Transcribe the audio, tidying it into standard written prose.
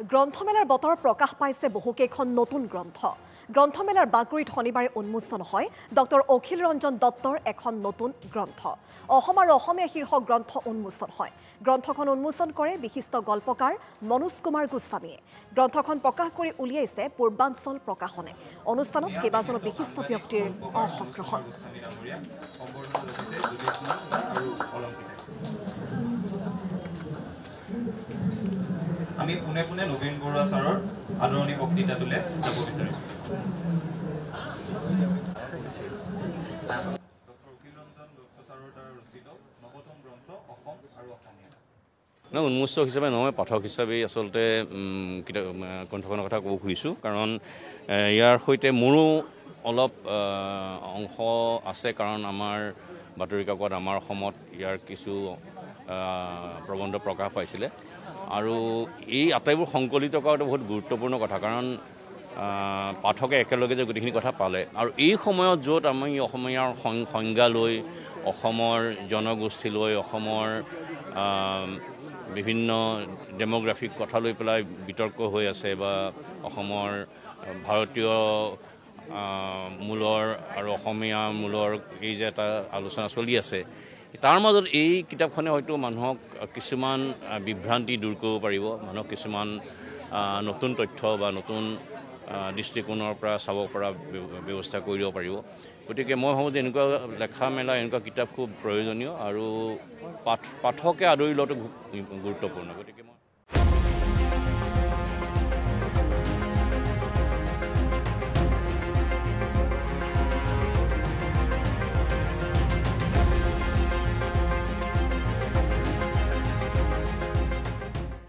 গ্ৰন্থমেলাৰ বতৰ প্ৰকাশ পাইছে বহুকেইখন নতুন গ্ৰন্থ। গ্ৰন্থমেলাৰ বাকৰিত শনিবাৰে উন্মোচন হয় ডক্টৰ অখিল ৰঞ্জন দত্তৰ এখন নতুন গ্ৰন্থ। অসম আৰু অসমীয়া শীৰ্ষক গ্ৰন্থ উন্মোচন হয়। গ্ৰন্থখন উন্মোচন কৰে বিশিষ্ট গল্পকাৰ মনোজ কুমাৰ গোস্বামীয়ে। গ্ৰন্থখন প্ৰকাশ কৰি উলিয়াইছে পূৰ্বাঞ্চল প্ৰকাশনে। অনুষ্ঠানত কেইবাজনো বিশিষ্ট ব্যক্তিৰ অংশগ্ৰহণ। আমি পুনে পুনে নবীন বৰুৱা ছাৰৰ আদৰণি বক্তৃতা তুলে যাব বিচাৰিছোঁ। ডক্টৰ অখিল ৰঞ্জন দত্ত ছাৰৰ দ্বাৰা ৰচিত নৱতম গ্ৰন্থ অসম আৰু অসমীয়া। উন্মোচক হিচাপে নহয়, পাঠক হিচাপে আচলতে গ্ৰন্থখনৰ কথা ক'ব খুজিছোঁ, কাৰণ ইয়াৰ সৈতে মোৰো অলপ অংশ আছে, কাৰণ আমাৰ বাতৰি কাকত আমাৰ অসমত ইয়াৰ কিছু প্ৰবন্ধ প্ৰকাশ পাইছিলে। আৰু এই আটাইবোৰ সংকলিত কৰাটো বহুত গুৰুত্বপূৰ্ণ কথা, কাৰণ পাঠকে একেলগে যে গোটেইখিনি কথা পালে। আৰু এই সময়ত য'ত আমি অসমীয়াৰ সংজ্ঞা লৈ, অসমৰ জনগোষ্ঠী লৈ, অসমৰ বিভিন্ন ডেম'গ্ৰাফিক কথা লৈ পেলাই বিতৰ্ক হৈ আছে, বা অসমৰ ভাৰতীয় মূলৰ আৰু অসমীয়া মূলৰ এই যে এটা আলোচনা চলি আছে, তাৰ মাজত এই কিতাপখনে হয়তো মানুহক কিছুমান বিভ্ৰান্তি দূৰ কৰিব পাৰিব, মানুহক কিছুমান নতুন তথ্য বা নতুন দৃষ্টিকোণৰ পৰা চাব পৰা ব্যৱস্থা কৰি দিব পাৰিব। গতিকে মই ভাবোঁ যে এনেকুৱা লেখা মেলা, এনেকুৱা কিতাপ খুব প্ৰয়োজনীয়, আৰু পাঠকে আদৰি লোৱাটো খুব গুৰুত্বপূৰ্ণ। গতিকে